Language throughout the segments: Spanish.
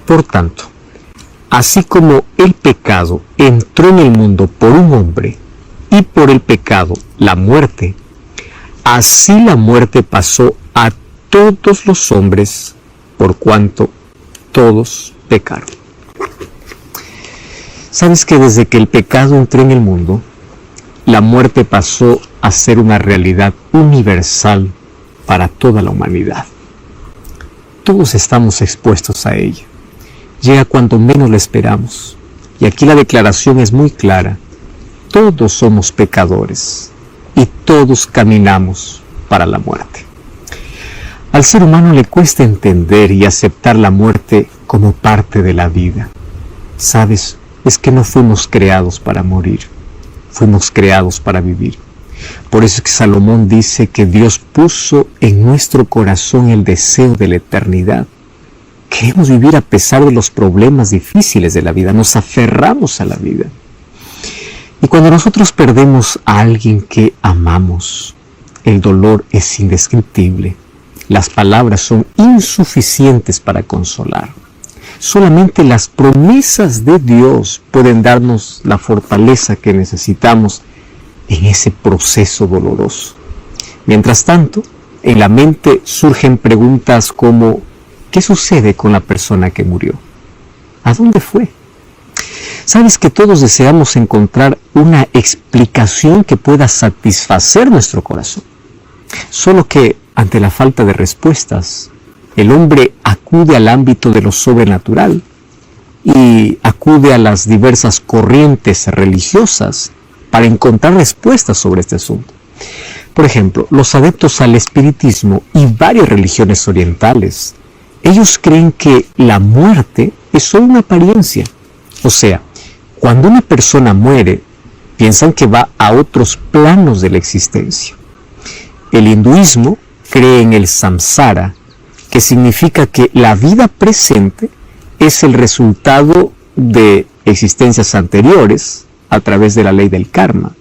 Por tanto, así como el pecado entró en el mundo por un hombre y por el pecado la muerte, así la muerte pasó a todos los hombres por cuanto todos pecaron. ¿Sabes que desde que el pecado entró en el mundo, la muerte pasó a ser una realidad universal para toda la humanidad? Todos estamos expuestos a ella. Llega cuando menos lo esperamos. Y aquí la declaración es muy clara. Todos somos pecadores y todos caminamos para la muerte. Al ser humano le cuesta entender y aceptar la muerte como parte de la vida. ¿Sabes? Es que no fuimos creados para morir. Fuimos creados para vivir. Por eso es que Salomón dice que Dios puso en nuestro corazón el deseo de la eternidad. Queremos vivir a pesar de los problemas difíciles de la vida. Nos aferramos a la vida. Y cuando nosotros perdemos a alguien que amamos, el dolor es indescriptible. Las palabras son insuficientes para consolar. Solamente las promesas de Dios pueden darnos la fortaleza que necesitamos en ese proceso doloroso. Mientras tanto, en la mente surgen preguntas como: ¿qué sucede con la persona que murió? ¿A dónde fue? Sabes que todos deseamos encontrar una explicación que pueda satisfacer nuestro corazón. Solo que, ante la falta de respuestas, el hombre acude al ámbito de lo sobrenatural y acude a las diversas corrientes religiosas para encontrar respuestas sobre este asunto. Por ejemplo, los adeptos al espiritismo y varias religiones orientales, ellos creen que la muerte es solo una apariencia. O sea, cuando una persona muere, piensan que va a otros planos de la existencia. El hinduismo cree en el samsara, que significa que la vida presente es el resultado de existencias anteriores a través de la ley del karma.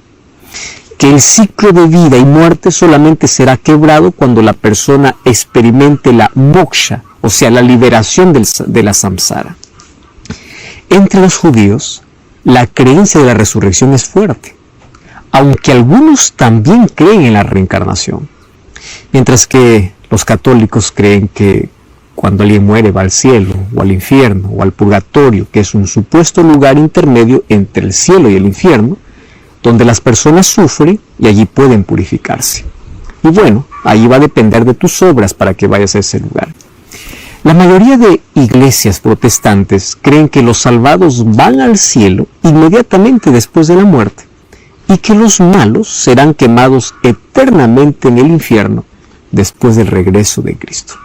Que el ciclo de vida y muerte solamente será quebrado cuando la persona experimente la moksha, o sea, la liberación de la samsara. Entre los judíos, la creencia de la resurrección es fuerte, aunque algunos también creen en la reencarnación, mientras que los católicos creen que cuando alguien muere va al cielo, o al infierno, o al purgatorio, que es un supuesto lugar intermedio entre el cielo y el infierno, donde las personas sufren y allí pueden purificarse. Y bueno, allí va a depender de tus obras para que vayas a ese lugar. La mayoría de iglesias protestantes creen que los salvados van al cielo inmediatamente después de la muerte y que los malos serán quemados eternamente en el infierno después del regreso de Cristo.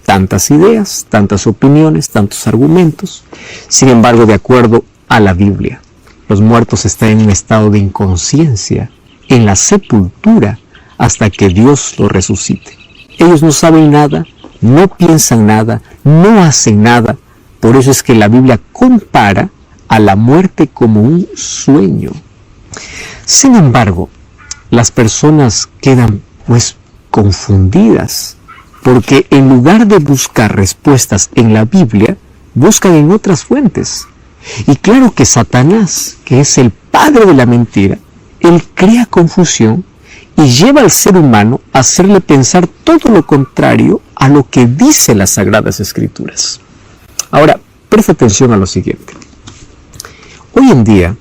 Tantas ideas, tantas opiniones, tantos argumentos. Sin embargo, de acuerdo a la Biblia, los muertos están en un estado de inconsciencia, en la sepultura, hasta que Dios los resucite. Ellos no saben nada, no piensan nada, no hacen nada. Por eso es que la Biblia compara a la muerte como un sueño. Sin embargo, las personas quedan confundidas, porque en lugar de buscar respuestas en la Biblia, buscan en otras fuentes. Y claro que Satanás, que es el padre de la mentira, él crea confusión y lleva al ser humano a hacerle pensar todo lo contrario a lo que dicen las Sagradas Escrituras. Ahora, presta atención a lo siguiente. Hoy en día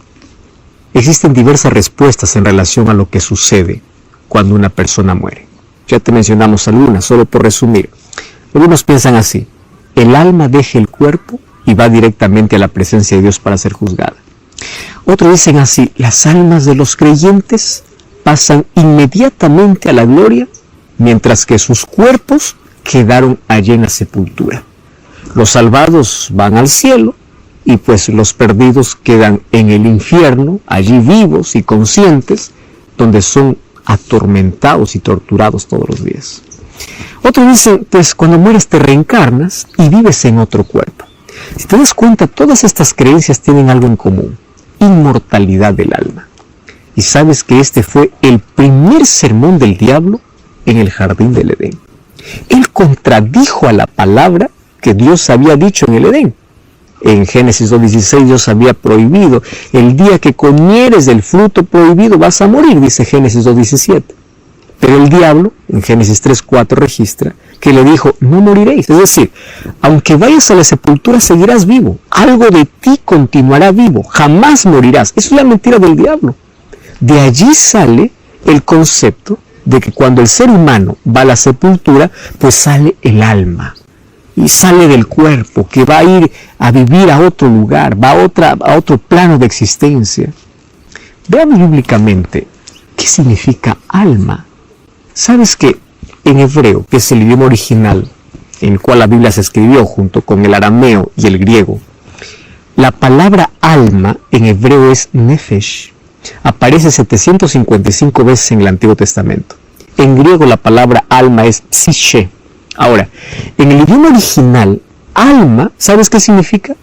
existen diversas respuestas en relación a lo que sucede cuando una persona muere. Ya te mencionamos algunas, solo por resumir. Algunos piensan así: el alma deja el cuerpo y va directamente a la presencia de Dios para ser juzgada. Otros dicen así: las almas de los creyentes pasan inmediatamente a la gloria, mientras que sus cuerpos quedaron allí en la sepultura. Los salvados van al cielo y pues los perdidos quedan en el infierno, allí vivos y conscientes, donde son atormentados y torturados todos los días. Otros dicen, pues cuando mueres te reencarnas y vives en otro cuerpo. Si te das cuenta, todas estas creencias tienen algo en común: inmortalidad del alma. Y sabes que este fue el primer sermón del diablo en el jardín del Edén. Él contradijo a la palabra que Dios había dicho en el Edén. En Génesis 2:16 Dios había prohibido: el día que comieres del fruto prohibido vas a morir, dice Génesis 2:17. Pero el diablo, en Génesis 3:4 registra que le dijo: no moriréis. Es decir, aunque vayas a la sepultura seguirás vivo, algo de ti continuará vivo, jamás morirás. Eso es la mentira del diablo. De allí sale el concepto de que cuando el ser humano va a la sepultura, pues sale el alma y sale del cuerpo, que va a ir a vivir a otro lugar, va a otro plano de existencia. Veamos bíblicamente qué significa alma. ¿Sabes que en hebreo, que es el idioma original en el cual la Biblia se escribió junto con el arameo y el griego, la palabra alma en hebreo es nefesh? Aparece 755 veces en el Antiguo Testamento. En griego la palabra alma es psiche. Ahora, en el idioma original, alma, ¿sabes qué significa?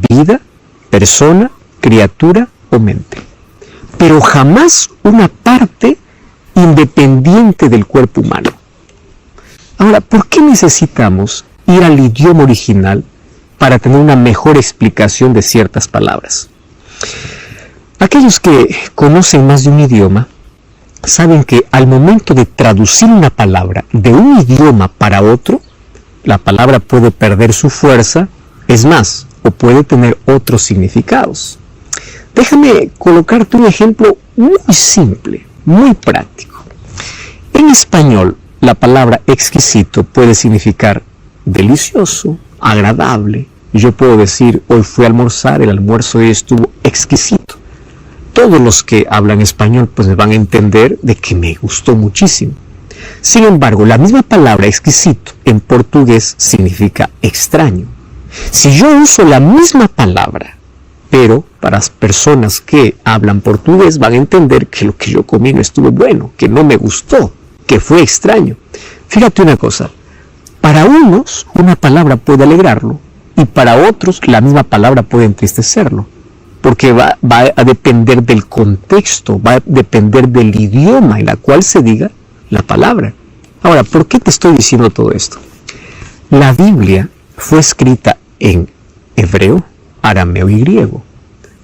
Vida, persona, criatura o mente. Pero jamás una parte independiente del cuerpo humano. Ahora, ¿por qué necesitamos ir al idioma original para tener una mejor explicación de ciertas palabras? Aquellos que conocen más de un idioma saben que al momento de traducir una palabra de un idioma para otro, la palabra puede perder su fuerza, es más, o puede tener otros significados. Déjame colocarte un ejemplo muy simple, muy práctico. En español, la palabra exquisito puede significar delicioso, agradable. Yo puedo decir: hoy fui a almorzar, el almuerzo hoy estuvo exquisito. Todos los que hablan español pues van a entender de que me gustó muchísimo. Sin embargo, la misma palabra exquisito en portugués significa extraño. Si yo uso la misma palabra, pero para las personas que hablan portugués van a entender que lo que yo comí no estuvo bueno, que no me gustó, que fue extraño. Fíjate una cosa, para unos una palabra puede alegrarlo y para otros la misma palabra puede entristecerlo. Porque va a depender del contexto, va a depender del idioma en el cual se diga la palabra. Ahora, ¿por qué te estoy diciendo todo esto? La Biblia fue escrita en hebreo, arameo y griego.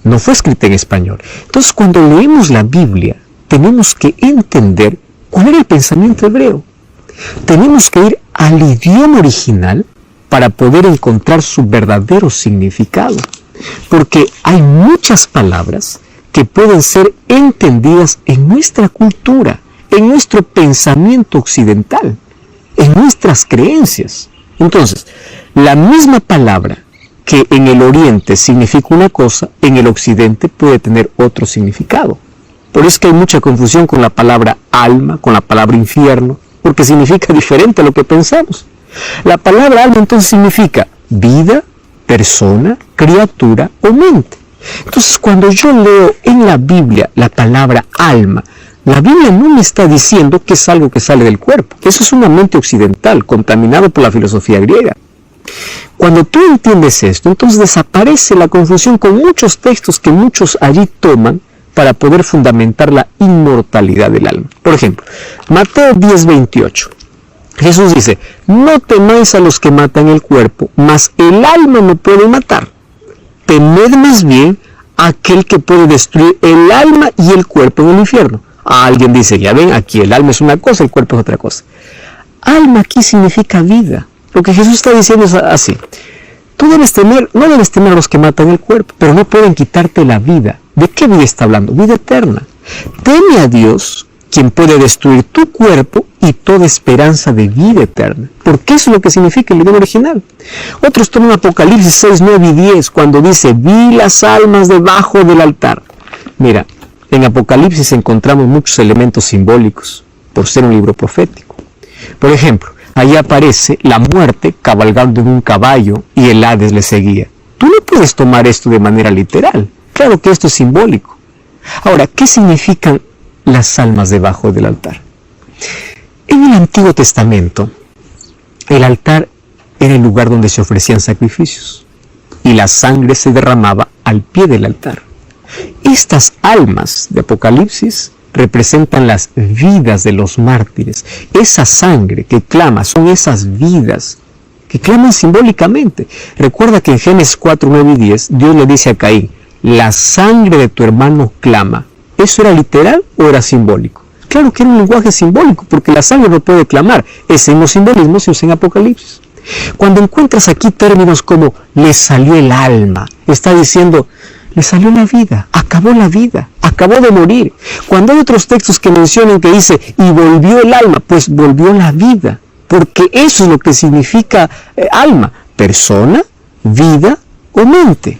No fue escrita en español. Entonces, cuando leemos la Biblia, tenemos que entender cuál era el pensamiento hebreo. Tenemos que ir al idioma original para poder encontrar su verdadero significado. Porque hay muchas palabras que pueden ser entendidas en nuestra cultura, en nuestro pensamiento occidental, en nuestras creencias. Entonces, la misma palabra que en el oriente significa una cosa, en el occidente puede tener otro significado. Por eso es que hay mucha confusión con la palabra alma, con la palabra infierno, porque significa diferente a lo que pensamos. La palabra alma entonces significa vida, persona, criatura o mente. Entonces, cuando yo leo en la Biblia la palabra alma, la Biblia no me está diciendo que es algo que sale del cuerpo. Eso es una mente occidental, contaminada por la filosofía griega. Cuando tú entiendes esto, entonces desaparece la confusión con muchos textos que muchos allí toman para poder fundamentar la inmortalidad del alma. Por ejemplo, Mateo 10:28. Jesús dice: no temáis a los que matan el cuerpo, mas el alma no puede matar. Temed más bien a aquel que puede destruir el alma y el cuerpo en el infierno. Alguien dice: ya ven, aquí el alma es una cosa, el cuerpo es otra cosa. Alma aquí significa vida. Lo que Jesús está diciendo es así: tú no debes temer a los que matan el cuerpo, pero no pueden quitarte la vida. ¿De qué vida está hablando? Vida eterna. Teme a Dios, quien puede destruir tu cuerpo y toda esperanza de vida eterna. Porque eso es lo que significa el idioma original. Otros toman Apocalipsis 6, 9 y 10, cuando dice: vi las almas debajo del altar. Mira, en Apocalipsis encontramos muchos elementos simbólicos, por ser un libro profético. Por ejemplo, ahí aparece la muerte cabalgando en un caballo y el Hades le seguía. Tú no puedes tomar esto de manera literal. Claro que esto es simbólico. Ahora, ¿qué significan las almas debajo del altar? En el Antiguo Testamento, el altar era el lugar donde se ofrecían sacrificios y la sangre se derramaba al pie del altar. Estas almas de Apocalipsis representan las vidas de los mártires. Esa sangre que clama son esas vidas que claman simbólicamente. Recuerda que en Génesis 4, 9 y 10, Dios le dice a Caín, la sangre de tu hermano clama. ¿Eso era literal o era simbólico? Claro que era un lenguaje simbólico, porque la sangre no puede clamar. Ese mismo simbolismo se usa en Apocalipsis. Cuando encuentras aquí términos como le salió el alma, está diciendo, le salió la vida, acabó de morir. Cuando hay otros textos que mencionan que dice, y volvió el alma, pues volvió la vida, porque eso es lo que significa alma, persona, vida o mente.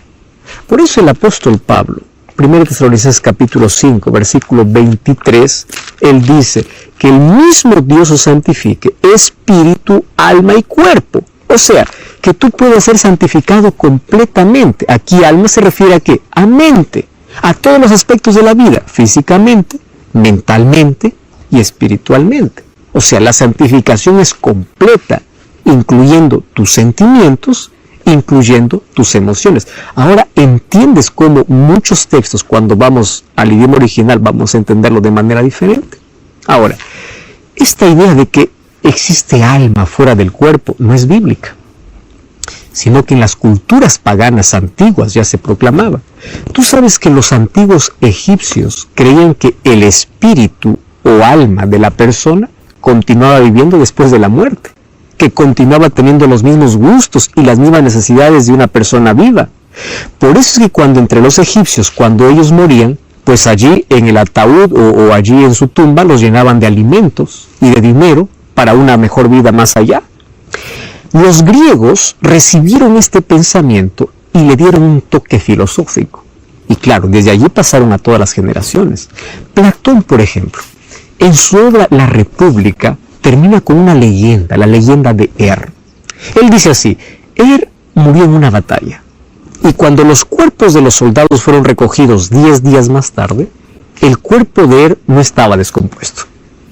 Por eso el apóstol Pablo, 1 Tesalonicenses capítulo 5, versículo 23, él dice que el mismo Dios os santifique, espíritu, alma y cuerpo. O sea, que tú puedes ser santificado completamente. Aquí alma se refiere a ¿qué? A mente, a todos los aspectos de la vida, físicamente, mentalmente y espiritualmente. O sea, la santificación es completa, incluyendo tus sentimientos, incluyendo tus emociones. Ahora entiendes cómo muchos textos, cuando vamos al idioma original, vamos a entenderlo de manera diferente. Ahora, esta idea de que existe alma fuera del cuerpo no es bíblica, sino que en las culturas paganas antiguas ya se proclamaba. Tú sabes que los antiguos egipcios creían que el espíritu o alma de la persona continuaba viviendo después de la muerte, que continuaba teniendo los mismos gustos y las mismas necesidades de una persona viva. Por eso es que cuando entre los egipcios, cuando ellos morían, pues allí en el ataúd o allí en su tumba los llenaban de alimentos y de dinero para una mejor vida más allá. Los griegos recibieron este pensamiento y le dieron un toque filosófico. Y claro, desde allí pasaron a todas las generaciones. Platón, por ejemplo, en su obra La República, termina con una leyenda, la leyenda de Er. Él dice así, Er murió en una batalla, y cuando los cuerpos de los soldados fueron recogidos 10 días más tarde, el cuerpo de Er no estaba descompuesto.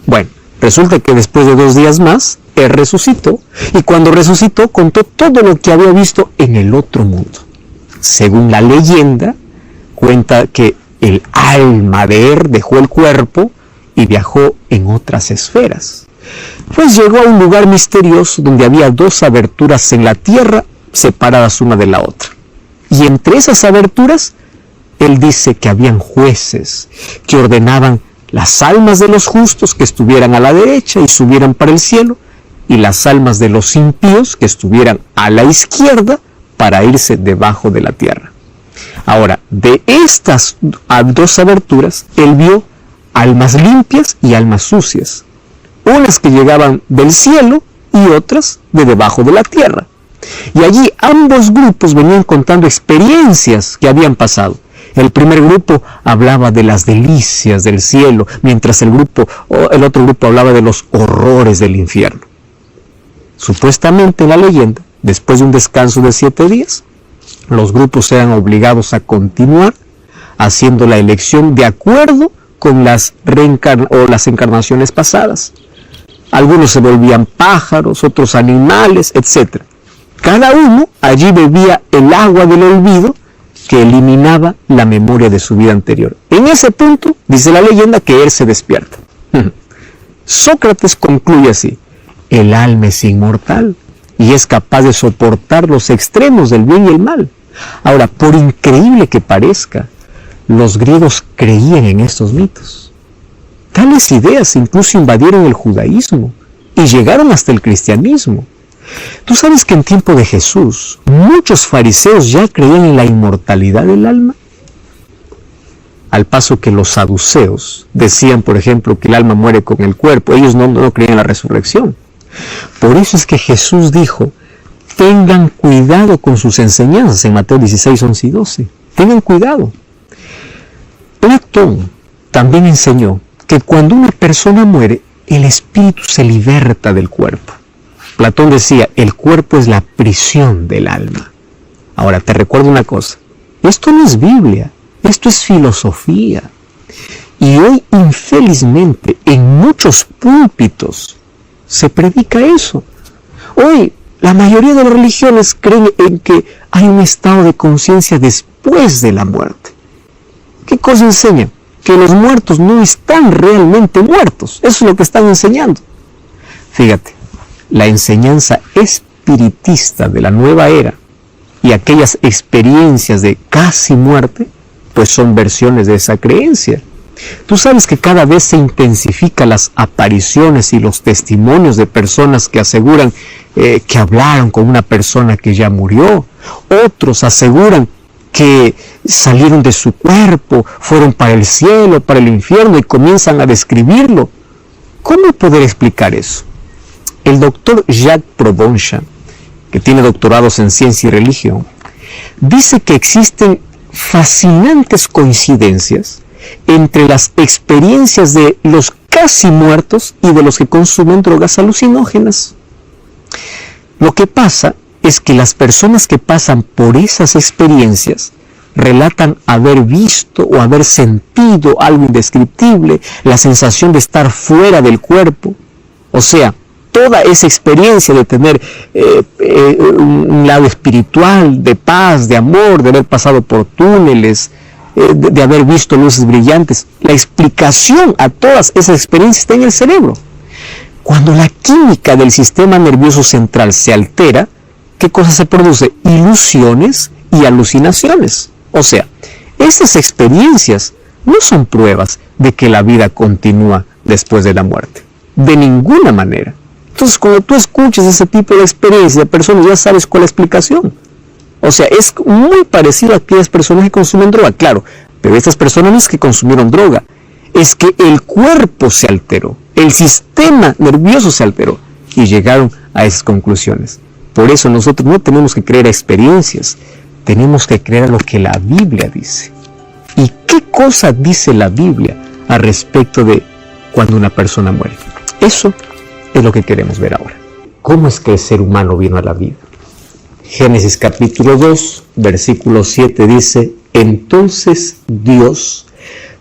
Bueno, resulta que después de 2 días más, Er resucitó, y cuando resucitó contó todo lo que había visto en el otro mundo. Según la leyenda, cuenta que el alma de Er dejó el cuerpo y viajó en otras esferas. Pues llegó a un lugar misterioso donde había 2 aberturas en la tierra separadas una de la otra. Y entre esas aberturas, él dice que habían jueces que ordenaban las almas de los justos que estuvieran a la derecha y subieran para el cielo, y las almas de los impíos que estuvieran a la izquierda para irse debajo de la tierra. Ahora, de estas 2 aberturas, él vio almas limpias y almas sucias, unas que llegaban del cielo y otras de debajo de la tierra. Y allí ambos grupos venían contando experiencias que habían pasado. El primer grupo hablaba de las delicias del cielo, mientras el otro grupo hablaba de los horrores del infierno. Supuestamente en la leyenda, después de un descanso de 7 días, los grupos eran obligados a continuar haciendo la elección de acuerdo con las encarnaciones pasadas. Algunos se volvían pájaros, otros animales, etc. Cada uno allí bebía el agua del olvido que eliminaba la memoria de su vida anterior. En ese punto, dice la leyenda, que él se despierta. Sócrates concluye así, el alma es inmortal y es capaz de soportar los extremos del bien y el mal. Ahora, por increíble que parezca, los griegos creían en estos mitos. Tales ideas incluso invadieron el judaísmo y llegaron hasta el cristianismo. Tú sabes que en tiempo de Jesús, muchos fariseos ya creían en la inmortalidad del alma. Al paso que los saduceos decían, por ejemplo, que el alma muere con el cuerpo. Ellos no creían en la resurrección. Por eso es que Jesús dijo, tengan cuidado con sus enseñanzas en Mateo 16, 11 y 12. Tengan cuidado. Platón también enseñó que cuando una persona muere, el espíritu se liberta del cuerpo. Platón decía, el cuerpo es la prisión del alma. Ahora, te recuerdo una cosa, esto no es Biblia, esto es filosofía. Y hoy, infelizmente, en muchos púlpitos se predica eso. Hoy, la mayoría de las religiones creen en que hay un estado de conciencia después de la muerte. ¿Qué cosa enseñan? Que los muertos no están realmente muertos. Eso es lo que están enseñando. Fíjate, la enseñanza espiritista de la nueva era y aquellas experiencias de casi muerte, pues son versiones de esa creencia. Tú sabes que cada vez se intensifican las apariciones y los testimonios de personas que aseguran que hablaron con una persona que ya murió. Otros aseguran que salieron de su cuerpo, fueron para el cielo, para el infierno y comienzan a describirlo. ¿Cómo poder explicar eso? El doctor Jacques Provenza, que tiene doctorados en ciencia y religión, dice que existen fascinantes coincidencias entre las experiencias de los casi muertos y de los que consumen drogas alucinógenas. Lo que pasa es que las personas que pasan por esas experiencias relatan haber visto o haber sentido algo indescriptible, la sensación de estar fuera del cuerpo. O sea, toda esa experiencia de tener un lado espiritual, de paz, de amor, de haber pasado por túneles, de haber visto luces brillantes, la explicación a todas esas experiencias está en el cerebro. Cuando la química del sistema nervioso central se altera, ¿qué cosa se produce? Ilusiones y alucinaciones. O sea, esas experiencias no son pruebas de que la vida continúa después de la muerte. De ninguna manera. Entonces, cuando tú escuchas ese tipo de experiencias de personas, ya sabes cuál es la explicación. O sea, es muy parecido a aquellas personas que consumen droga, claro, pero estas personas no es que consumieron droga, es que el cuerpo se alteró, el sistema nervioso se alteró y llegaron a esas conclusiones. Por eso nosotros no tenemos que creer a experiencias, tenemos que creer a lo que la Biblia dice. ¿Y qué cosa dice la Biblia al respecto de cuando una persona muere? Eso es lo que queremos ver ahora. ¿Cómo es que el ser humano vino a la vida? Génesis capítulo 2, versículo 7 dice: entonces Dios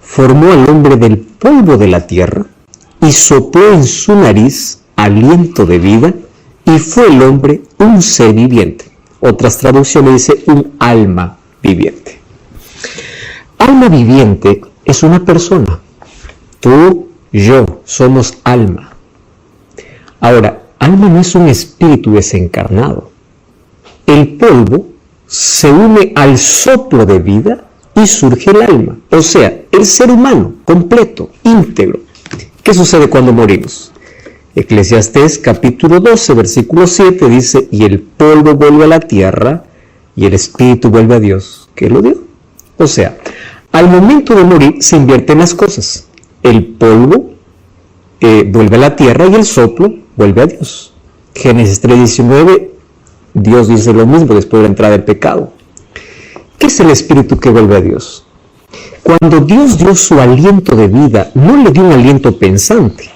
formó al hombre del polvo de la tierra y sopló en su nariz aliento de vida, y fue el hombre un ser viviente. Otras traducciones dice un alma viviente. Alma viviente es una persona. Tú, yo, somos alma. Ahora, alma no es un espíritu desencarnado. El polvo se une al soplo de vida y surge el alma, o sea, el ser humano completo, íntegro. ¿Qué sucede cuando morimos? Eclesiastés capítulo 12, versículo 7 dice: y el polvo vuelve a la tierra y el espíritu vuelve a Dios, que lo dio. O sea, al momento de morir se invierten las cosas. El polvo vuelve a la tierra y el soplo vuelve a Dios. Génesis 3:19, Dios dice lo mismo después de la entrada del pecado. ¿Qué es el espíritu que vuelve a Dios? Cuando Dios dio su aliento de vida, no le dio un aliento pensante.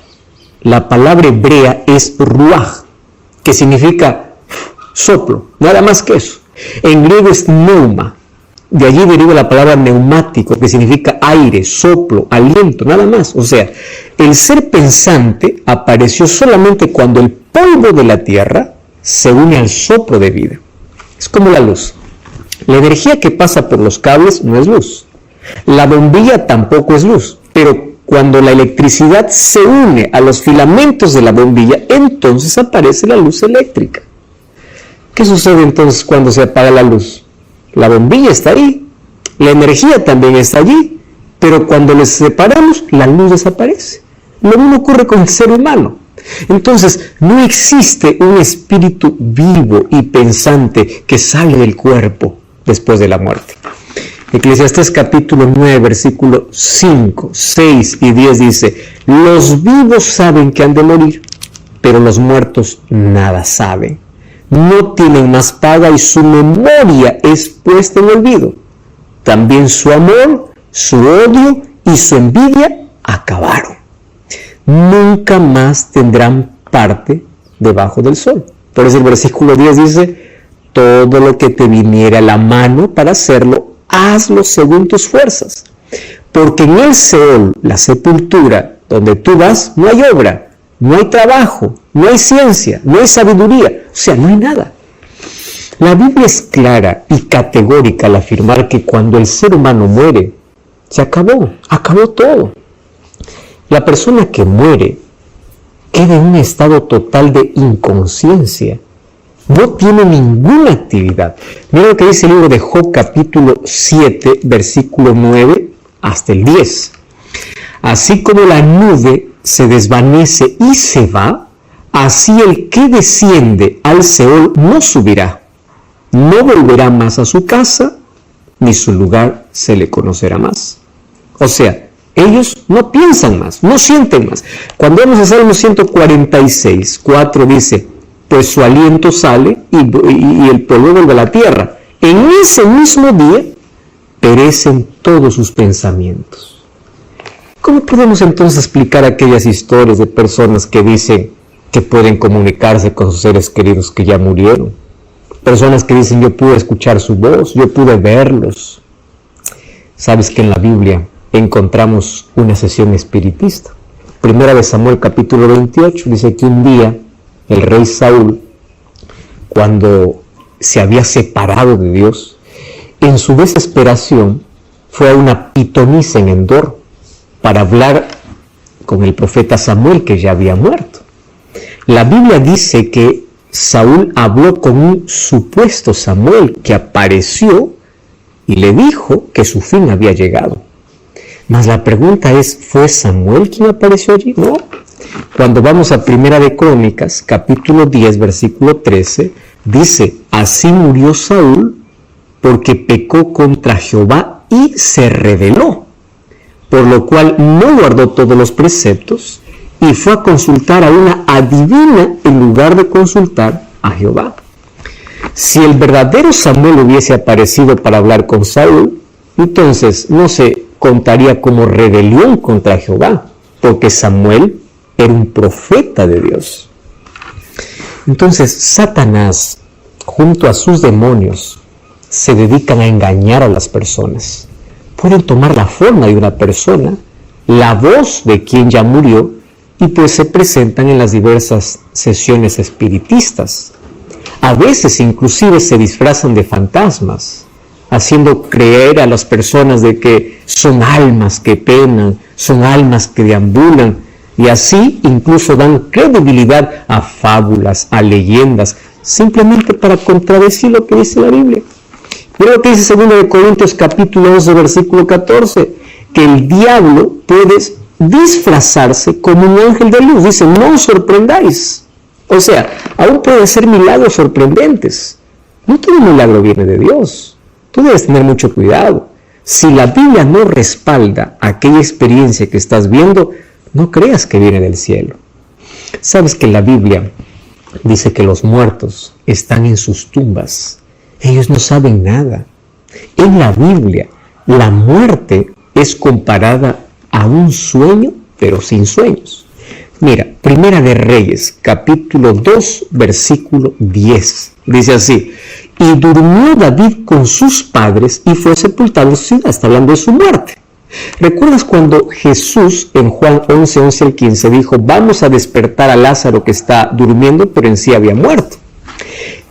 La palabra hebrea es ruaj, que significa soplo, nada más que eso. En griego es pneuma, de allí deriva la palabra neumático, que significa aire, soplo, aliento, nada más. O sea, el ser pensante apareció solamente cuando el polvo de la tierra se une al soplo de vida. Es como la luz. La energía que pasa por los cables no es luz. La bombilla tampoco es luz, pero cuando la electricidad se une a los filamentos de la bombilla, entonces aparece la luz eléctrica. ¿Qué sucede entonces cuando se apaga la luz? La bombilla está ahí, la energía también está allí, pero cuando les separamos, la luz desaparece. Lo mismo ocurre con el ser humano. Entonces, no existe un espíritu vivo y pensante que sale del cuerpo después de la muerte. Eclesiastés capítulo 9, versículo 5, 6 y 10 dice: los vivos saben que han de morir, pero los muertos nada saben. No tienen más paga y su memoria es puesta en olvido. También su amor, su odio y su envidia acabaron. Nunca más tendrán parte debajo del sol. Por eso el versículo 10 dice: todo lo que te viniera a la mano para hacerlo, hazlo según tus fuerzas. Porque en el Seol, la sepultura, donde tú vas, no hay obra, no hay trabajo, no hay ciencia, no hay sabiduría, o sea, no hay nada. La Biblia es clara y categórica al afirmar que cuando el ser humano muere, se acabó todo. La persona que muere queda en un estado total de inconsciencia No tiene ninguna actividad. Mira lo que dice el libro de Job, capítulo 7, versículo 9 hasta el 10. Así como la nube se desvanece y se va, así el que desciende al Seol no subirá, no volverá más a su casa, ni su lugar se le conocerá más. O sea, ellos no piensan más, no sienten más. Cuando vamos a Salmo 146, 4 dice, pues su aliento sale y el polvo vuelve a la tierra. En ese mismo día perecen todos sus pensamientos. ¿Cómo podemos entonces explicar aquellas historias de personas que dicen que pueden comunicarse con sus seres queridos que ya murieron? Personas que dicen, yo pude escuchar su voz, yo pude verlos. Sabes que en la Biblia encontramos una sesión espiritista. Primera de Samuel, capítulo 28, dice que un día el rey Saúl, cuando se había separado de Dios, en su desesperación fue a una pitonisa en Endor para hablar con el profeta Samuel, que ya había muerto. La Biblia dice que Saúl habló con un supuesto Samuel que apareció y le dijo que su fin había llegado. Mas la pregunta es, ¿fue Samuel quien apareció allí? No. Cuando vamos a Primera de Crónicas, capítulo 10, versículo 13, dice, así murió Saúl porque pecó contra Jehová y se rebeló, por lo cual no guardó todos los preceptos y fue a consultar a una adivina en lugar de consultar a Jehová. Si el verdadero Samuel hubiese aparecido para hablar con Saúl, entonces no se contaría como rebelión contra Jehová, porque Samuel era un profeta de Dios. Entonces Satanás, junto a sus demonios, se dedican a engañar a las personas. Pueden tomar la forma de una persona, la voz de quien ya murió, y pues se presentan en las diversas sesiones espiritistas. A veces inclusive se disfrazan de fantasmas, haciendo creer a las personas de que son almas que penan, son almas que deambulan, y así incluso dan credibilidad a fábulas, a leyendas, simplemente para contradecir lo que dice la Biblia. Mira lo que dice 2 Corintios capítulo 11, versículo 14, que el diablo puede disfrazarse como un ángel de luz. Dice, no os sorprendáis. O sea, aún pueden ser milagros sorprendentes. No todo milagro viene de Dios. Tú debes tener mucho cuidado. Si la Biblia no respalda aquella experiencia que estás viendo, no creas que viene del cielo. Sabes que la Biblia dice que los muertos están en sus tumbas. Ellos no saben nada. En la Biblia, la muerte es comparada a un sueño, pero sin sueños. Mira, Primera de Reyes, capítulo 2, versículo 10. Dice así, y durmió David con sus padres y fue sepultado en su ciudad. Está hablando de su muerte. ¿Recuerdas cuando Jesús en Juan 11, 11 al 15 dijo, vamos a despertar a Lázaro que está durmiendo, pero en sí había muerto?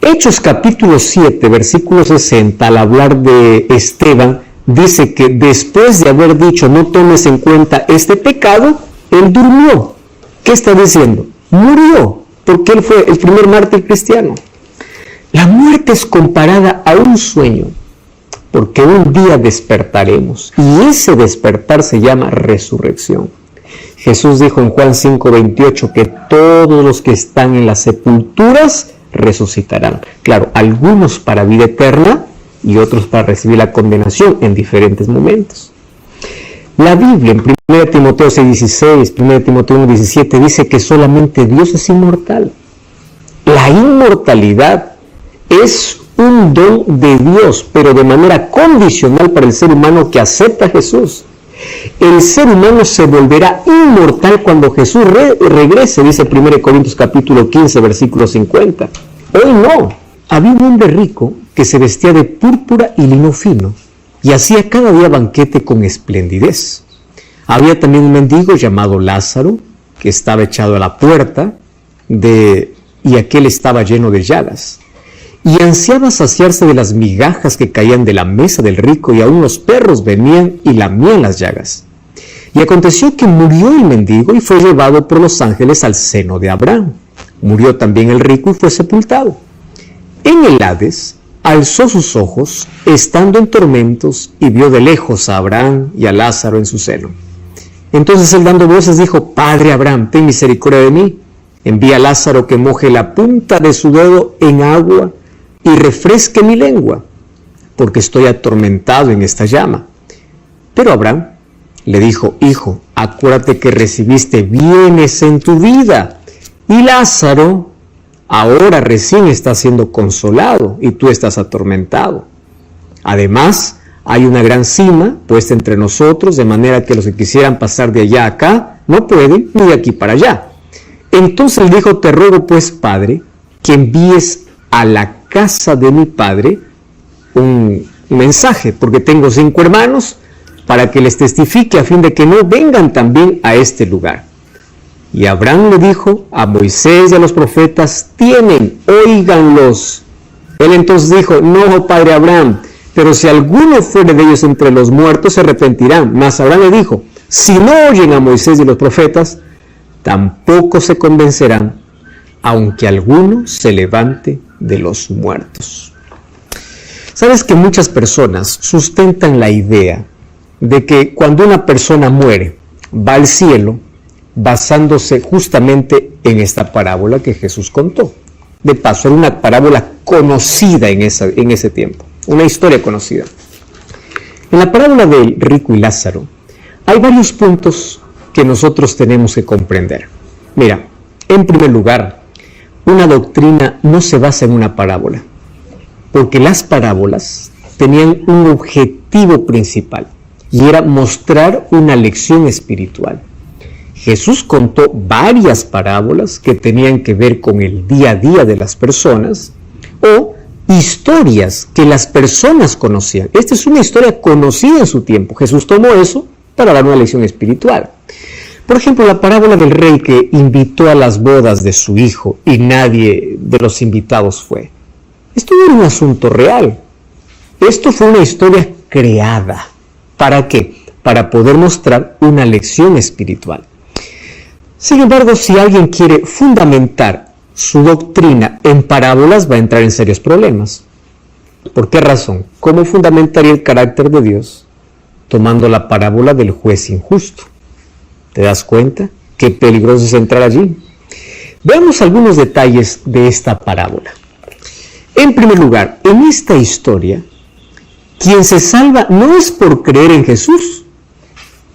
Hechos capítulo 7, versículo 60, al hablar de Esteban, dice que después de haber dicho no tomes en cuenta este pecado, él durmió. ¿Qué está diciendo? Murió, porque él fue el primer mártir cristiano. La muerte es comparada a un sueño, porque un día despertaremos, y ese despertar se llama resurrección. Jesús dijo en Juan 5:28 que todos los que están en las sepulturas resucitarán. Claro, algunos para vida eterna y otros para recibir la condenación en diferentes momentos. La Biblia en 1 Timoteo 6:16, 1 Timoteo 1:17 dice que solamente Dios es inmortal. La inmortalidad es un don de Dios, pero de manera condicional para el ser humano que acepta a Jesús. El ser humano se volverá inmortal cuando Jesús regrese, dice 1 Corintios capítulo 15, versículo 50. Hoy no. Había un hombre rico que se vestía de púrpura y lino fino y hacía cada día banquete con esplendidez. Había también un mendigo llamado Lázaro que estaba echado a la puerta y aquel estaba lleno de llagas. Y ansiaba saciarse de las migajas que caían de la mesa del rico, y aún los perros venían y lamían las llagas. Y aconteció que murió el mendigo y fue llevado por los ángeles al seno de Abraham. Murió también el rico y fue sepultado. En el Hades, alzó sus ojos, estando en tormentos, y vio de lejos a Abraham y a Lázaro en su seno. Entonces él, dando voces, dijo: Padre Abraham, ten misericordia de mí. Envía a Lázaro que moje la punta de su dedo en agua y refresque mi lengua, porque estoy atormentado en esta llama. Pero Abraham le dijo: Hijo, acuérdate que recibiste bienes en tu vida, y Lázaro ahora recién está siendo consolado, y tú estás atormentado. Además, hay una gran cima puesta entre nosotros, de manera que los que quisieran pasar de allá a acá no pueden, ni de aquí para allá. Entonces le dijo: Te ruego pues, Padre, que envíes a la casa de mi padre un mensaje, porque tengo 5 hermanos, para que les testifique, a fin de que no vengan también a este lugar. Y Abraham le dijo: A Moisés y a los profetas tienen, óiganlos. Él entonces dijo: No, padre Abraham, pero si alguno fuere de ellos entre los muertos, se arrepentirán. Mas Abraham le dijo: Si no oyen a Moisés y los profetas, tampoco se convencerán, aunque alguno se levante de los muertos. ¿Sabes que muchas personas sustentan la idea de que cuando una persona muere, va al cielo, basándose justamente en esta parábola que Jesús contó? De paso, era una parábola conocida en ese tiempo, una historia conocida. En la parábola del rico y Lázaro, hay varios puntos que nosotros tenemos que comprender. Mira, en primer lugar, una doctrina no se basa en una parábola, porque las parábolas tenían un objetivo principal, y era mostrar una lección espiritual. Jesús contó varias parábolas que tenían que ver con el día a día de las personas, o historias que las personas conocían. Esta es una historia conocida en su tiempo. Jesús tomó eso para dar una lección espiritual. Por ejemplo, la parábola del rey que invitó a las bodas de su hijo y nadie de los invitados fue. Esto no era un asunto real. Esto fue una historia creada. ¿Para qué? Para poder mostrar una lección espiritual. Sin embargo, si alguien quiere fundamentar su doctrina en parábolas, va a entrar en serios problemas. ¿Por qué razón? ¿Cómo fundamentaría el carácter de Dios tomando la parábola del juez injusto? ¿Te das cuenta? Qué peligroso es entrar allí. Veamos algunos detalles de esta parábola. En primer lugar, en esta historia, quien se salva no es por creer en Jesús,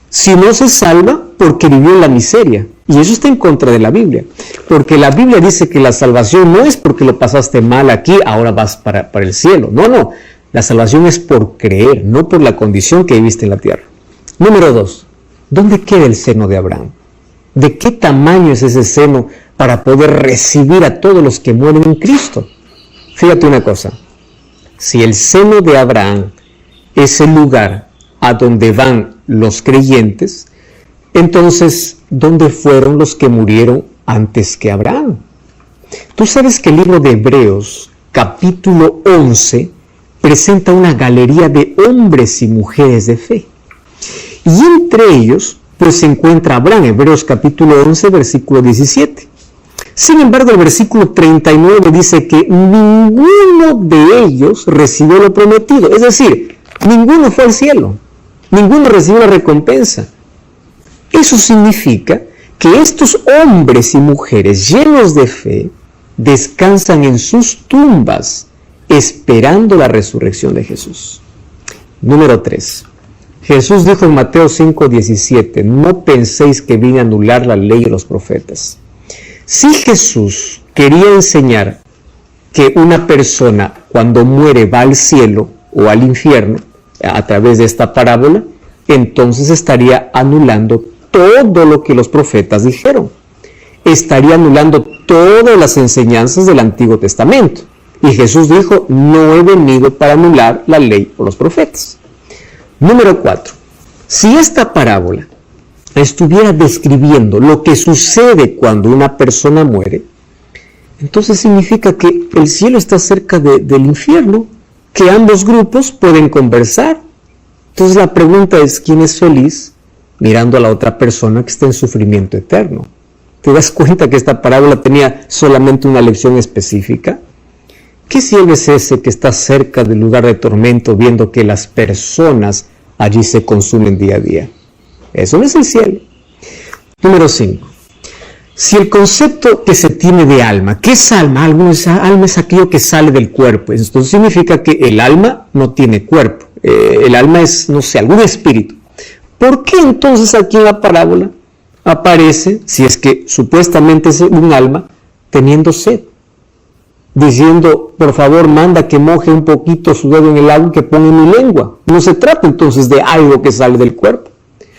sino se salva porque vivió en la miseria. Y eso está en contra de la Biblia, porque la Biblia dice que la salvación no es porque lo pasaste mal aquí, ahora vas para el cielo. No, la salvación es por creer, no por la condición que viviste en la tierra. Número 2, ¿dónde queda el seno de Abraham? ¿De qué tamaño es ese seno para poder recibir a todos los que mueren en Cristo? Fíjate una cosa, si el seno de Abraham es el lugar a donde van los creyentes, entonces, ¿dónde fueron los que murieron antes que Abraham? Tú sabes que el libro de Hebreos, capítulo 11, presenta una galería de hombres y mujeres de fe. Y entre ellos, pues se encuentra Abraham, Hebreos capítulo 11, versículo 17. Sin embargo, el versículo 39 dice que ninguno de ellos recibió lo prometido. Es decir, ninguno fue al cielo, ninguno recibió la recompensa. Eso significa que estos hombres y mujeres llenos de fe descansan en sus tumbas esperando la resurrección de Jesús. Número 3. Jesús dijo en Mateo 5:17, no penséis que vine a anular la ley de los profetas. Si Jesús quería enseñar que una persona cuando muere va al cielo o al infierno a través de esta parábola, entonces estaría anulando todo lo que los profetas dijeron. Estaría anulando todas las enseñanzas del Antiguo Testamento. Y Jesús dijo, no he venido para anular la ley o los profetas. Número 4. Si esta parábola estuviera describiendo lo que sucede cuando una persona muere, entonces significa que el cielo está cerca del infierno, que ambos grupos pueden conversar. Entonces la pregunta es, ¿quién es feliz mirando a la otra persona que está en sufrimiento eterno? ¿Te das cuenta que esta parábola tenía solamente una lección específica? ¿Qué cielo es ese que está cerca del lugar de tormento, viendo que las personas allí se consumen día a día? Eso no es el cielo. Número 5. Si el concepto que se tiene de alma, ¿qué es alma? Alma es aquello que sale del cuerpo. Esto significa que el alma no tiene cuerpo. El alma es, no sé, algún espíritu. ¿Por qué entonces aquí en la parábola aparece, si es que supuestamente es un alma, teniendo sed? Diciendo, por favor, manda que moje un poquito su dedo en el agua y que ponga en mi lengua. No se trata entonces de algo que sale del cuerpo.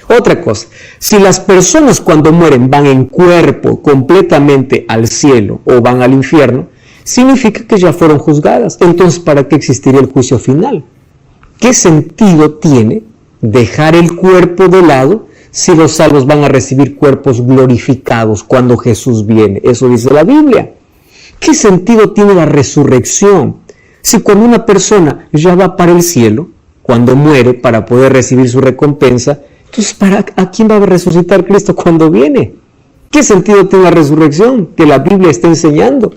Otra cosa, si las personas cuando mueren van en cuerpo completamente al cielo o van al infierno, significa que ya fueron juzgadas. Entonces, ¿para qué existiría el juicio final? ¿Qué sentido tiene dejar el cuerpo de lado si los salvos van a recibir cuerpos glorificados cuando Jesús viene? Eso dice la Biblia. ¿Qué sentido tiene la resurrección? Si cuando una persona ya va para el cielo, cuando muere para poder recibir su recompensa, entonces ¿a quién va a resucitar Cristo cuando viene? ¿Qué sentido tiene la resurrección que la Biblia está enseñando?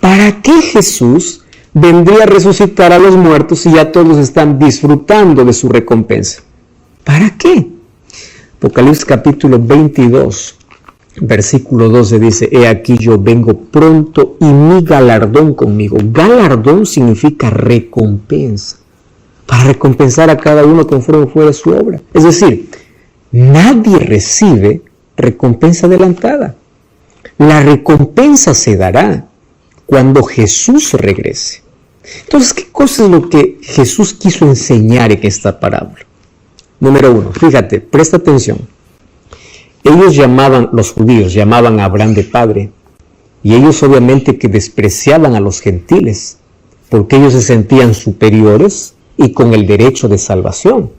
¿Para qué Jesús vendría a resucitar a los muertos si ya todos están disfrutando de su recompensa? ¿Para qué? Apocalipsis capítulo 22. Versículo 12 dice, he aquí yo vengo pronto y mi galardón conmigo. Galardón significa recompensa, para recompensar a cada uno conforme fuera su obra. Es decir, nadie recibe recompensa adelantada. La recompensa se dará cuando Jesús regrese. Entonces, ¿qué cosa es lo que Jesús quiso enseñar en esta parábola? Número 1, fíjate, presta atención. Los judíos llamaban a Abraham de padre, y ellos obviamente que despreciaban a los gentiles, porque ellos se sentían superiores y con el derecho de salvación.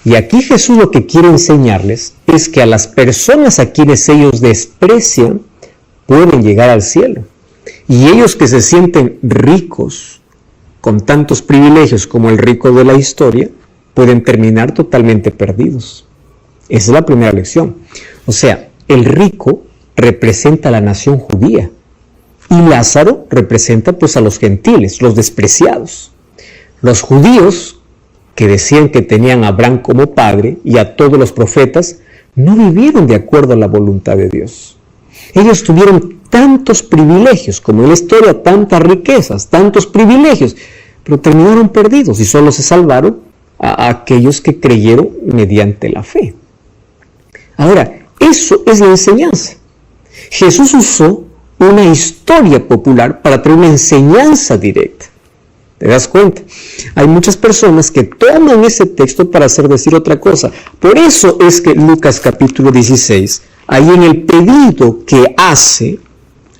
Y aquí Jesús lo que quiere enseñarles es que a las personas a quienes ellos desprecian pueden llegar al cielo. Y ellos que se sienten ricos, con tantos privilegios como el rico de la historia, pueden terminar totalmente perdidos. Esa es la primera lección. O sea, el rico representa a la nación judía y Lázaro representa pues a los gentiles, los despreciados. Los judíos, que decían que tenían a Abraham como padre y a todos los profetas, no vivieron de acuerdo a la voluntad de Dios. Ellos tuvieron tantos privilegios, como en la historia, tantas riquezas, tantos privilegios, pero terminaron perdidos y solo se salvaron a aquellos que creyeron mediante la fe. Ahora, eso es la enseñanza. Jesús usó una historia popular para traer una enseñanza directa. ¿Te das cuenta? Hay muchas personas que toman ese texto para hacer decir otra cosa. Por eso es que Lucas capítulo 16, ahí en el pedido que hace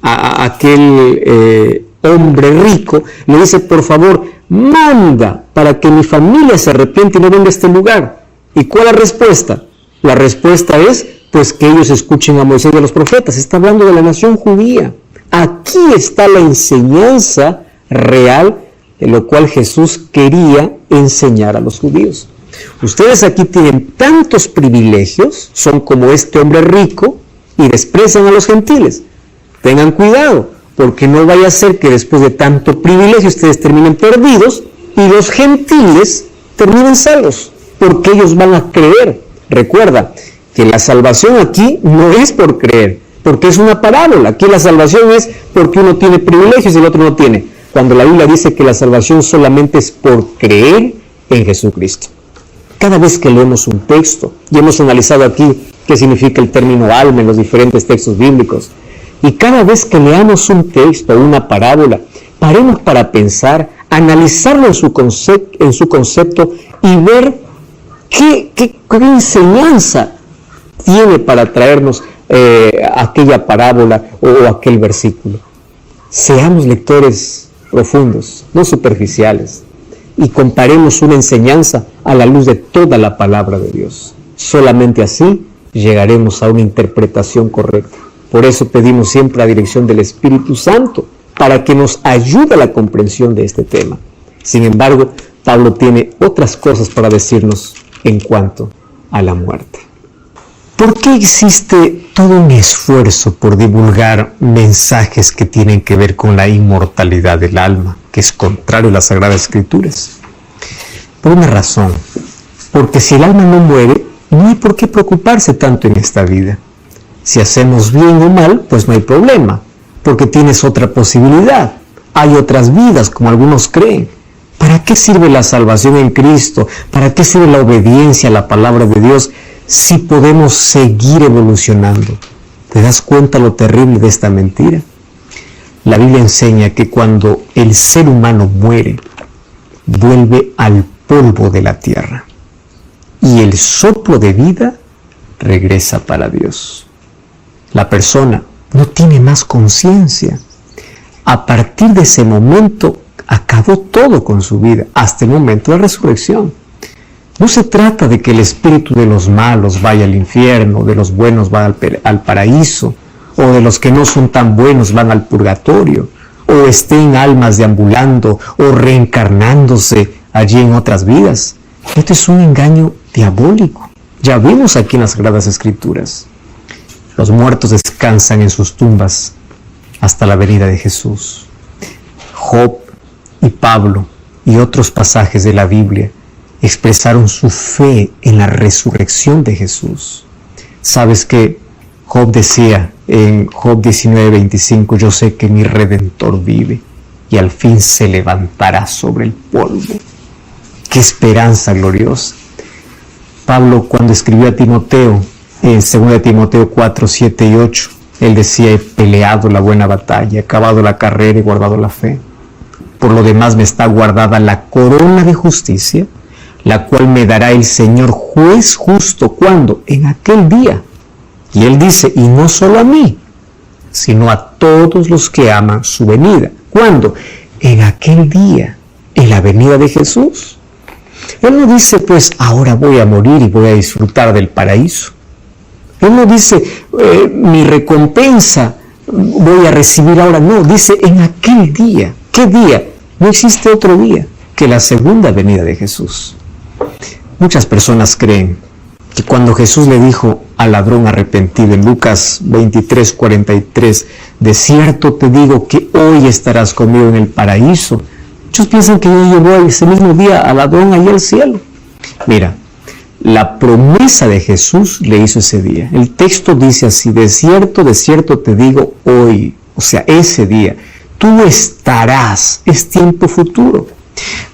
a aquel hombre rico, le dice, por favor, manda para que mi familia se arrepiente y no venga a este lugar. ¿Y cuál es la respuesta? La respuesta es, pues que ellos escuchen a Moisés y a los profetas. Está hablando de la nación judía. Aquí está la enseñanza real de lo cual Jesús quería enseñar a los judíos. Ustedes aquí tienen tantos privilegios, son como este hombre rico y desprecian a los gentiles. Tengan cuidado, porque no vaya a ser que después de tanto privilegio ustedes terminen perdidos y los gentiles terminen salvos, porque ellos van a creer. Recuerda que la salvación aquí no es por creer, porque es una parábola. Aquí la salvación es porque uno tiene privilegios y el otro no tiene. Cuando la Biblia dice que la salvación solamente es por creer en Jesucristo. Cada vez que leemos un texto, y hemos analizado aquí qué significa el término alma en los diferentes textos bíblicos, y cada vez que leamos un texto o una parábola, paremos para pensar, analizarlo en su concepto y ver qué enseñanza tiene para traernos aquella parábola o aquel versículo. Seamos lectores profundos, no superficiales, y comparemos una enseñanza a la luz de toda la palabra de Dios. Solamente así llegaremos a una interpretación correcta. Por eso pedimos siempre la dirección del Espíritu Santo para que nos ayude a la comprensión de este tema. Sin embargo, Pablo tiene otras cosas para decirnos en cuanto a la muerte. ¿Por qué existe todo un esfuerzo por divulgar mensajes que tienen que ver con la inmortalidad del alma, que es contrario a las Sagradas Escrituras? Por una razón, porque si el alma no muere, no hay por qué preocuparse tanto en esta vida. Si hacemos bien o mal, pues no hay problema, porque tienes otra posibilidad. Hay otras vidas, como algunos creen. ¿Para qué sirve la salvación en Cristo? ¿Para qué sirve la obediencia a la palabra de Dios si podemos seguir evolucionando? ¿Te das cuenta lo terrible de esta mentira? La Biblia enseña que cuando el ser humano muere, vuelve al polvo de la tierra y el soplo de vida regresa para Dios. La persona no tiene más conciencia. A partir de ese momento acabó todo con su vida, hasta el momento de la resurrección. No se trata de que el espíritu de los malos vaya al infierno, de los buenos va al paraíso, o de los que no son tan buenos van al purgatorio, o estén almas deambulando o reencarnándose allí en otras vidas. Esto es un engaño diabólico. Ya vimos aquí en las Sagradas Escrituras. Los muertos descansan en sus tumbas hasta la venida de Jesús. Job y Pablo y otros pasajes de la Biblia expresaron su fe en la resurrección de Jesús. ¿Sabes qué? Job decía en Job 19:25, yo sé que mi Redentor vive y al fin se levantará sobre el polvo. ¡Qué esperanza gloriosa! Pablo, cuando escribió a Timoteo, en 2 Timoteo 4, 7 y 8, él decía, he peleado la buena batalla, he acabado la carrera y guardado la fe. Por lo demás me está guardada la corona de justicia, la cual me dará el Señor juez justo. ¿Cuándo? En aquel día. Y él dice, y no solo a mí, sino a todos los que aman su venida. ¿Cuándo? En aquel día, en la venida de Jesús. Él no dice, pues ahora voy a morir y voy a disfrutar del paraíso. Él no dice, mi recompensa voy a recibir ahora. No, dice en aquel día. ¿Qué día? No existe otro día que la segunda venida de Jesús. Muchas personas creen que cuando Jesús le dijo al ladrón arrepentido en Lucas 23:43, de cierto te digo que hoy estarás conmigo en el paraíso, muchos piensan que Dios llevó ese mismo día al ladrón allá al cielo. Mira, la promesa de Jesús le hizo ese día. El texto dice así, de cierto te digo hoy, o sea, ese día, tú estarás, es tiempo futuro.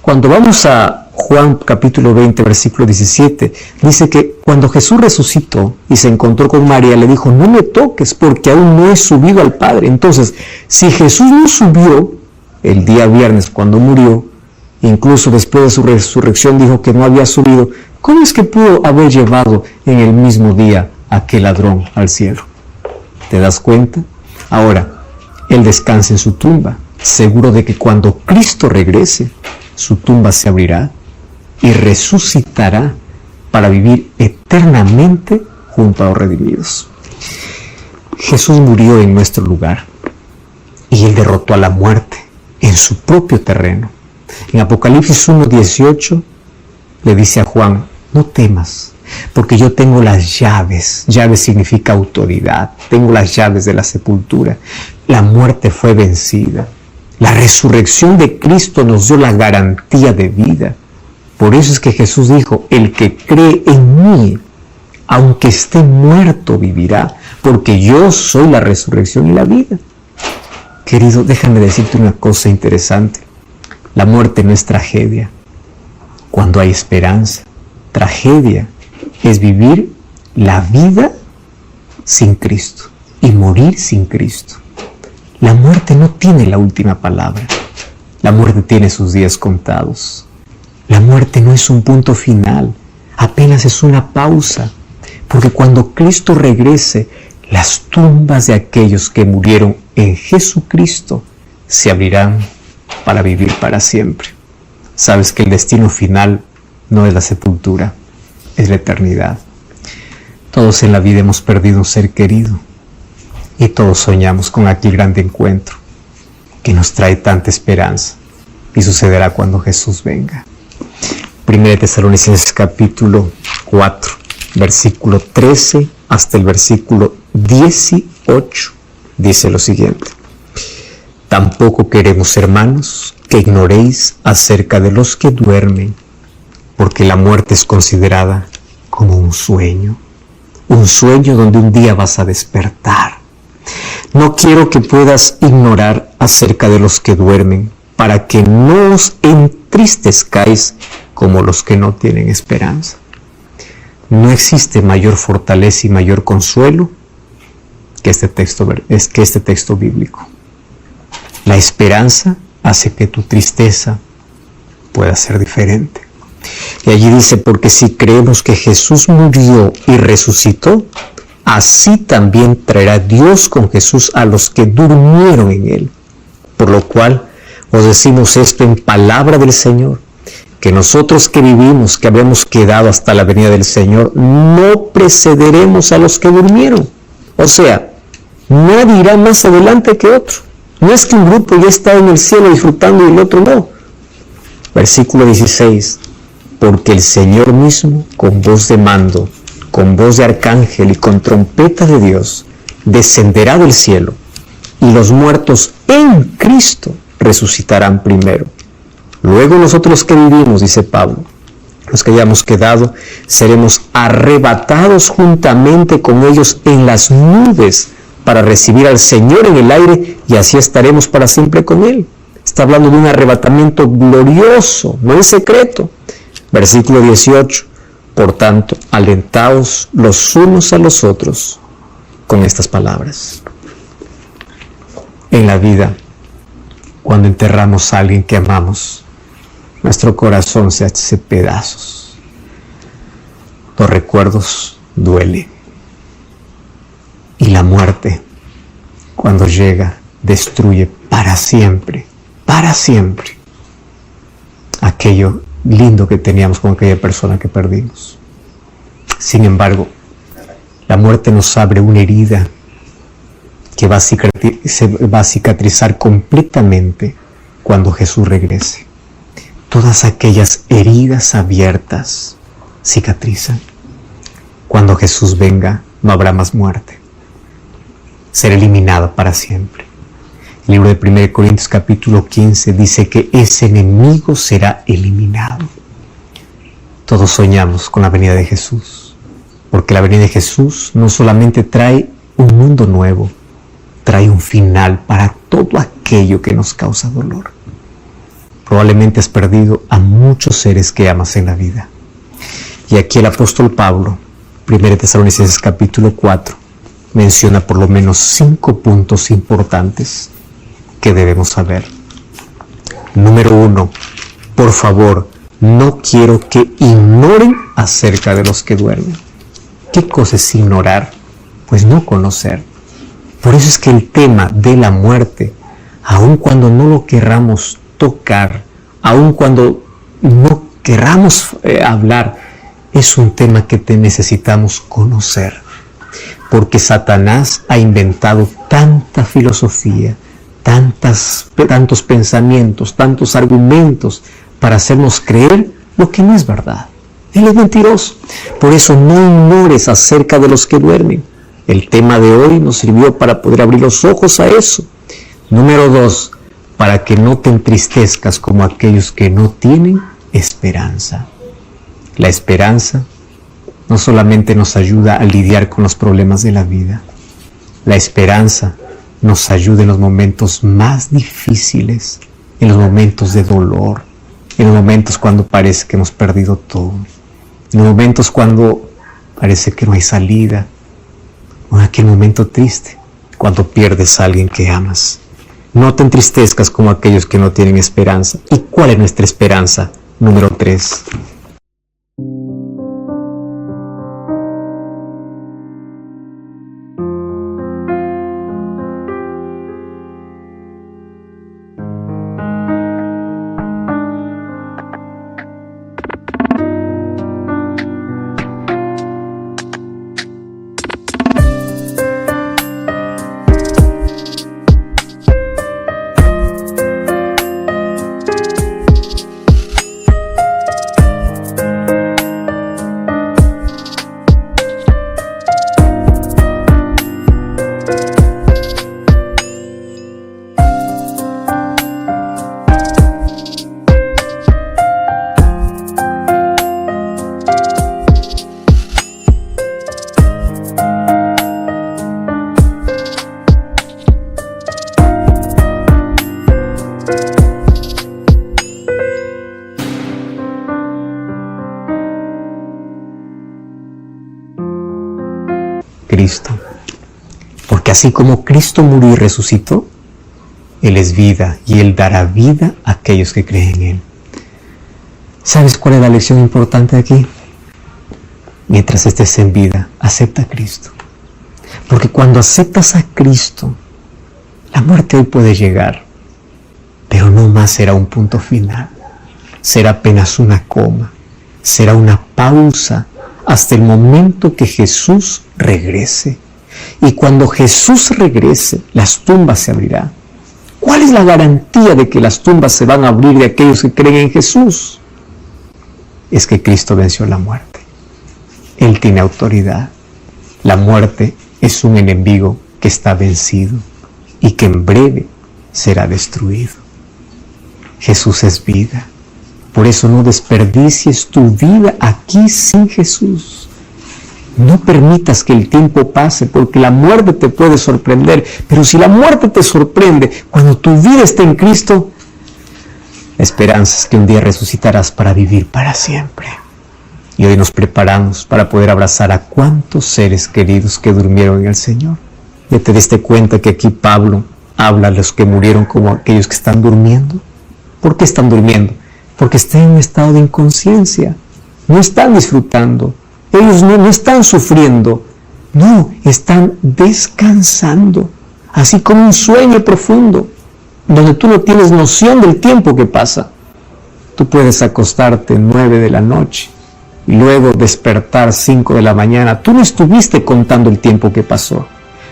Cuando vamos a Juan capítulo 20, versículo 17, dice que cuando Jesús resucitó y se encontró con María, le dijo, no me toques porque aún no he subido al Padre. Entonces, si Jesús no subió el día viernes cuando murió, incluso después de su resurrección dijo que no había subido, ¿cómo es que pudo haber llevado en el mismo día a aquel ladrón al cielo? ¿Te das cuenta? Ahora, él descansa en su tumba, seguro de que cuando Cristo regrese, su tumba se abrirá y resucitará para vivir eternamente junto a los redimidos. Jesús murió en nuestro lugar y él derrotó a la muerte en su propio terreno. En Apocalipsis 1:18 le dice a Juan, no temas, porque yo tengo las llaves. Llaves significa autoridad. Tengo las llaves de la sepultura. La muerte fue vencida. La resurrección de Cristo nos dio la garantía de vida. Por eso es que Jesús dijo, el que cree en mí, aunque esté muerto, vivirá, porque yo soy la resurrección y la vida. Querido, déjame decirte una cosa interesante. La muerte no es tragedia cuando hay esperanza. Tragedia es vivir la vida sin Cristo y morir sin Cristo. La muerte no tiene la última palabra. La muerte tiene sus días contados. La muerte no es un punto final, apenas es una pausa, porque cuando Cristo regrese, las tumbas de aquellos que murieron en Jesucristo se abrirán para vivir para siempre. Sabes que el destino final no es la sepultura, es la eternidad. Todos en la vida hemos perdido un ser querido y todos soñamos con aquel grande encuentro que nos trae tanta esperanza y sucederá cuando Jesús venga. 1 Tesalonicenses capítulo 4, versículo 13 hasta el versículo 18, dice lo siguiente: tampoco queremos, hermanos, que ignoréis acerca de los que duermen, porque la muerte es considerada como un sueño donde un día vas a despertar. No quiero que puedas ignorar acerca de los que duermen, para que no os entristezcáis como los que no tienen esperanza. No existe mayor fortaleza y mayor consuelo que este texto bíblico. La esperanza hace que tu tristeza pueda ser diferente. Y allí dice: porque si creemos que Jesús murió y resucitó, así también traerá Dios con Jesús a los que durmieron en él. Por lo cual os decimos esto en palabra del Señor, que nosotros que vivimos, que habíamos quedado hasta la venida del Señor, no precederemos a los que durmieron. O sea, nadie irá más adelante que otro. No es que un grupo ya está en el cielo disfrutando y el otro no. Versículo 16: porque el Señor mismo, con voz de mando, con voz de arcángel y con trompeta de Dios, descenderá del cielo, y los muertos en Cristo resucitarán primero. Luego nosotros que vivimos, dice Pablo, los que hayamos quedado, seremos arrebatados juntamente con ellos en las nubes para recibir al Señor en el aire, y así estaremos para siempre con Él. Está hablando de un arrebatamiento glorioso, no en secreto. Versículo 18: por tanto, alentaos los unos a los otros con estas palabras. En la vida, cuando enterramos a alguien que amamos, nuestro corazón se hace pedazos. Los recuerdos duelen. Y la muerte, cuando llega, destruye para siempre aquello lindo que teníamos con aquella persona que perdimos. Sin embargo, la muerte nos abre una herida que va a cicatrizar completamente cuando Jesús regrese. Todas aquellas heridas abiertas cicatrizan. Cuando Jesús venga, no habrá más muerte. Será eliminada para siempre. El libro de 1 Corintios capítulo 15 dice que ese enemigo será eliminado. Todos soñamos con la venida de Jesús, porque la venida de Jesús no solamente trae un mundo nuevo, trae un final para todo aquello que nos causa dolor. Probablemente has perdido a muchos seres que amas en la vida. Y aquí el apóstol Pablo, 1 Tesalonicenses capítulo 4, menciona por lo menos 5 puntos importantes que debemos saber. Número 1, por favor, no quiero que ignoren acerca de los que duermen. ¿Qué cosa es ignorar? Pues no conocer. Por eso es que el tema de la muerte, aun cuando no lo querramos tocar, aun cuando no querramos hablar, es un tema que necesitamos conocer. Porque Satanás ha inventado tanta filosofía, tantos pensamientos, tantos argumentos para hacernos creer lo que no es verdad. Él es mentiroso. Por eso no ignores acerca de los que duermen. El tema de hoy nos sirvió para poder abrir los ojos a eso. Número 2, para que no te entristezcas como aquellos que no tienen esperanza. La esperanza no solamente nos ayuda a lidiar con los problemas de la vida. La esperanza nos ayuda en los momentos más difíciles, en los momentos de dolor, en los momentos cuando parece que hemos perdido todo, en los momentos cuando parece que no hay salida, o en aquel momento triste, cuando pierdes a alguien que amas. No te entristezcas como aquellos que no tienen esperanza. ¿Y cuál es nuestra esperanza? Número 3. Cristo. Porque así como Cristo murió y resucitó, Él es vida y Él dará vida a aquellos que creen en Él. ¿Sabes cuál es la lección importante aquí? Mientras estés en vida, acepta a Cristo. Porque cuando aceptas a Cristo, la muerte hoy puede llegar, pero no más será un punto final. Será apenas una coma, será una pausa hasta el momento que Jesús regrese. Y cuando Jesús regrese, las tumbas se abrirán. ¿Cuál es la garantía de que las tumbas se van a abrir de aquellos que creen en Jesús? Es que Cristo venció la muerte. Él tiene autoridad. La muerte es un enemigo que está vencido y que en breve será destruido. Jesús es vida. Por eso no desperdicies tu vida aquí sin Jesús. No permitas que el tiempo pase, porque la muerte te puede sorprender. Pero si la muerte te sorprende, cuando tu vida está en Cristo, la esperanza es que un día resucitarás para vivir para siempre. Y hoy nos preparamos para poder abrazar a cuantos seres queridos que durmieron en el Señor. Ya te diste cuenta que aquí Pablo habla a los que murieron como aquellos que están durmiendo. ¿Por qué están durmiendo? Porque están en un estado de inconsciencia. No están disfrutando. Ellos no están sufriendo. No, están descansando. Así como un sueño profundo, donde tú no tienes noción del tiempo que pasa. Tú puedes acostarte 9 de la noche y luego despertar 5 de la mañana. Tú no estuviste contando el tiempo que pasó.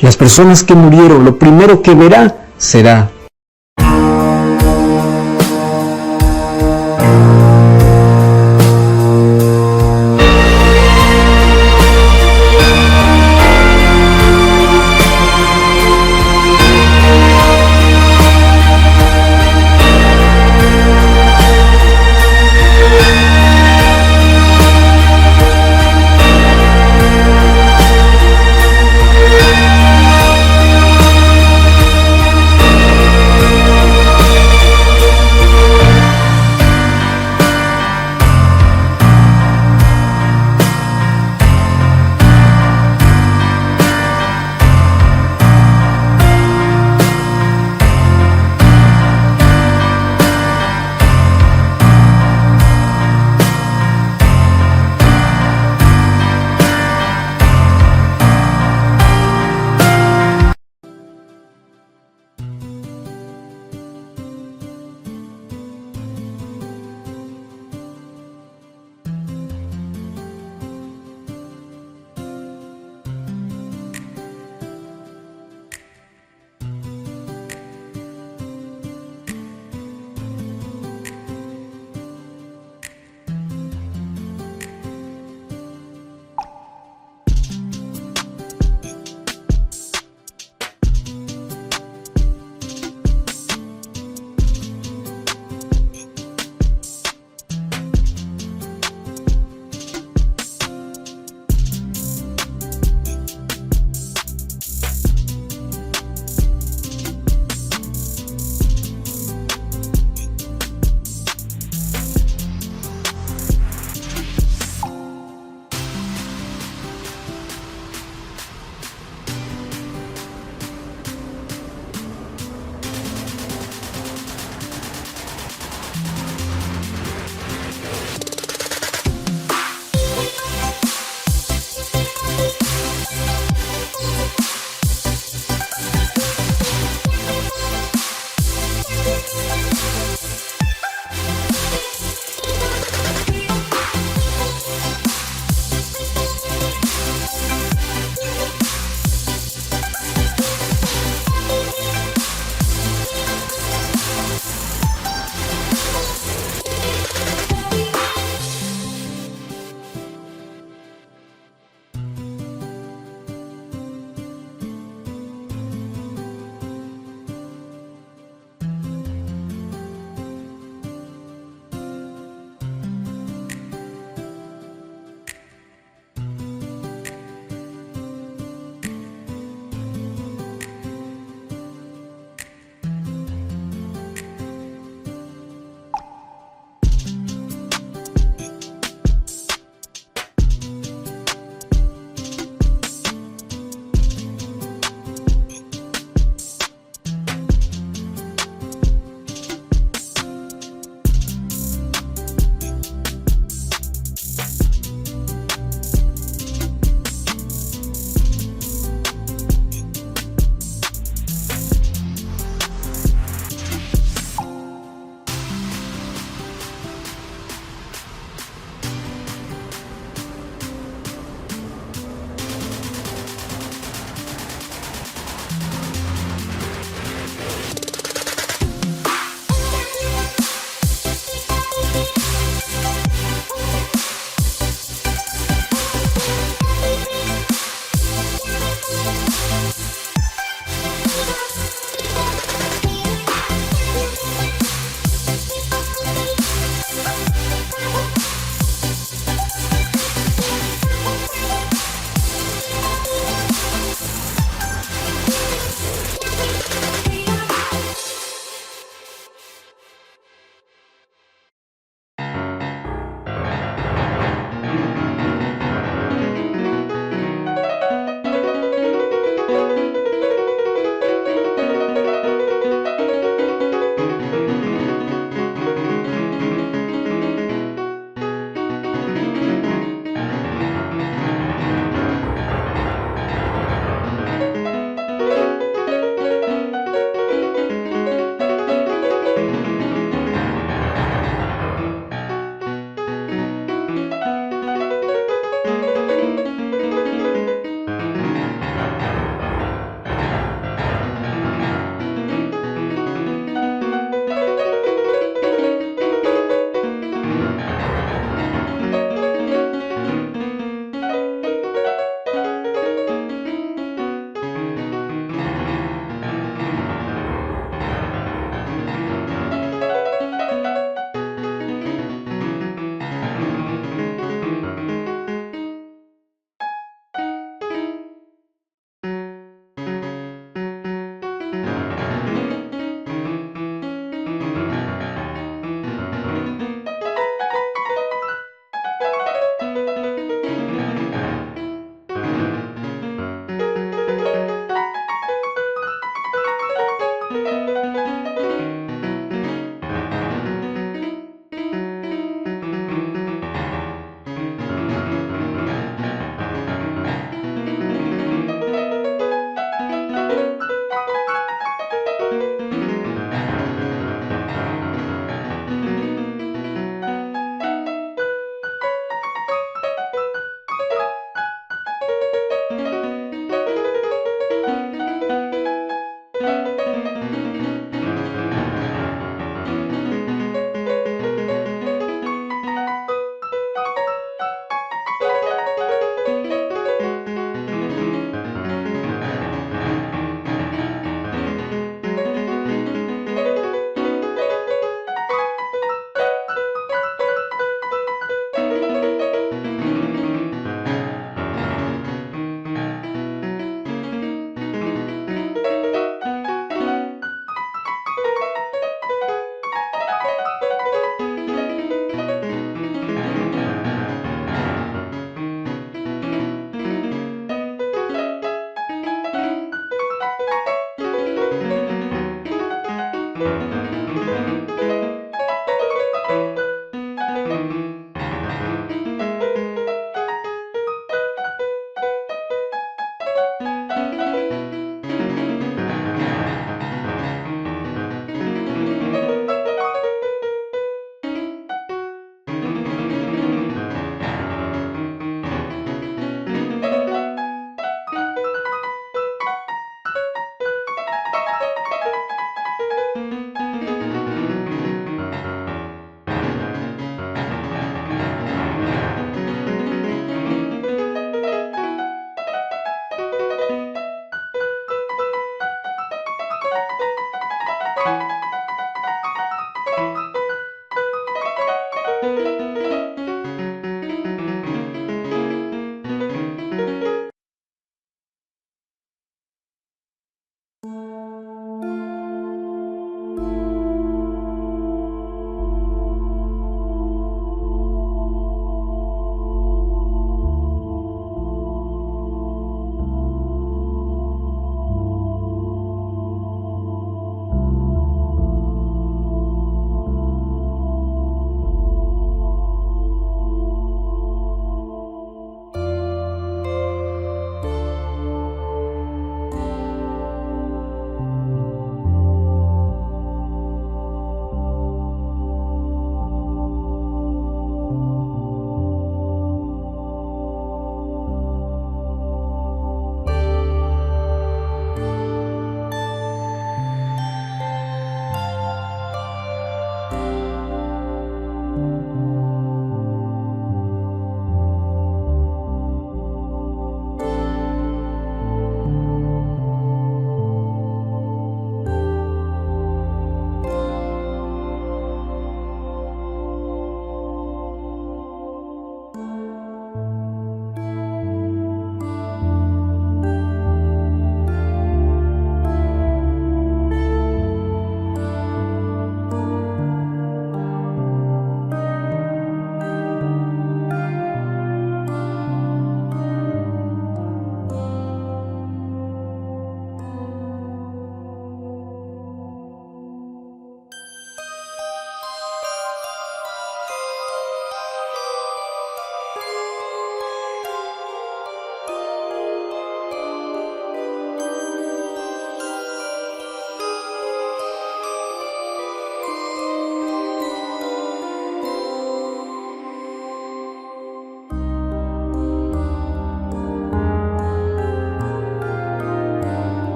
Las personas que murieron, lo primero que verán será